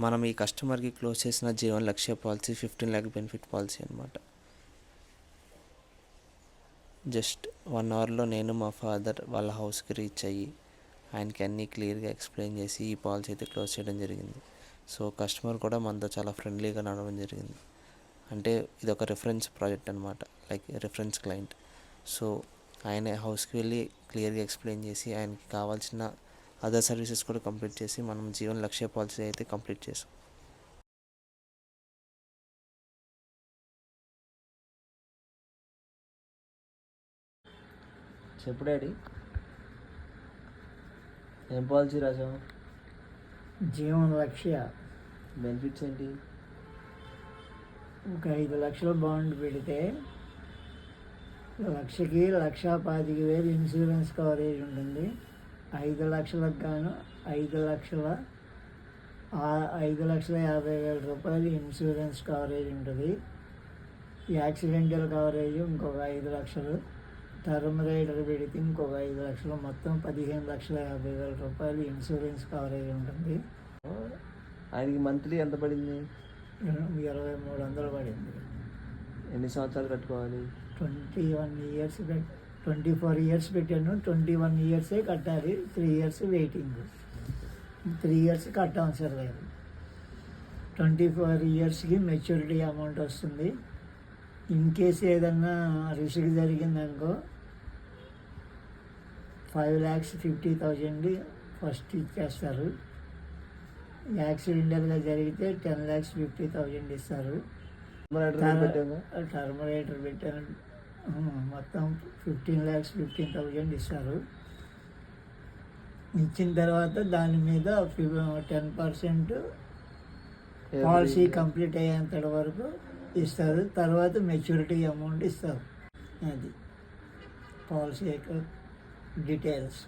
మనం ఈ కస్టమర్కి క్లోజ్ చేసిన జీవన్ లక్ష్య పాలసీ 15 lakh బెనిఫిట్ పాలసీ అనమాట. జస్ట్ 1 అవర్లో నేను మా ఫాదర్ వాళ్ళ హౌస్కి రీచ్ అయ్యి ఆయనకి అన్నీ క్లియర్గా ఎక్స్ప్లెయిన్ చేసి ఈ పాలసీ అయితే క్లోజ్ చేయడం జరిగింది. సో కస్టమర్ కూడా మనతో చాలా ఫ్రెండ్లీగా నడవడం జరిగింది. అంటే ఇది ఒక రిఫరెన్స్ ప్రాజెక్ట్ అనమాట, లైక్ రిఫరెన్స్ క్లయింట్. సో ఆయన హౌస్కి వెళ్ళి క్లియర్గా ఎక్స్ప్లెయిన్ చేసి ఆయనకి కావాల్సిన అదర్ సర్వీసెస్ కూడా కంప్లీట్ చేసి మనం జీవన్ లక్ష్య పాలసీ అయితే కంప్లీట్ చేసాం. చెప్పు డాడీ, ఏం పాలసీ రాసాం? జీవన్ లక్ష్య బెనిఫిట్స్ ఏంటి? ఒక 5 లక్షల బాండ్ పెడితే లక్షకి 1,25,000 ఇన్సూరెన్స్ కవరేజ్ ఉంటుంది. 5 లక్షలకు గాను 5,50,000 రూపాయలు ఇన్సూరెన్స్ కవరేజ్ ఉంటుంది. యాక్సిడెంటల్ కవరేజ్ ఇంకొక 5 లక్షలు, టర్మ్ రైడర్ పెడితే ఇంకొక 5 లక్షలు, మొత్తం 15,50,000 రూపాయలు ఇన్సూరెన్స్ కవరేజ్ ఉంటుంది. ఆయనకి మంత్లీ ఎంత పడింది? 2,300 పడింది. ఎన్ని సంవత్సరాలు కట్టుకోవాలి? 24 ఇయర్స్ పెట్టాను. 21 ఇయర్సే కట్టాలి. 3 ఇయర్స్ వెయిటింగ్. 3 ఇయర్స్ కట్టవసరం లేదు. 24 ఇయర్స్కి మెచ్యూరిటీ అమౌంట్ వస్తుంది. ఇన్ కేసు ఏదన్నా రిస్క్ జరిగిందనుకో 5,50,000 ఫస్ట్ ఇచ్చేస్తారు. యాక్సిడెంటల్గా జరిగితే 10,50,000 ఇస్తారు. టర్మ్ రైటర్ పెట్టాను, మొత్తం 15,15,000 ఇస్తారు. ఇచ్చిన తర్వాత దాని మీద 10% పాలసీ కంప్లీట్ అయ్యేంత వరకు ఇస్తారు. తర్వాత మెచ్యూరిటీ అమౌంట్ ఇస్తారు. అది పాలసీ యొక్క డీటెయిల్స్.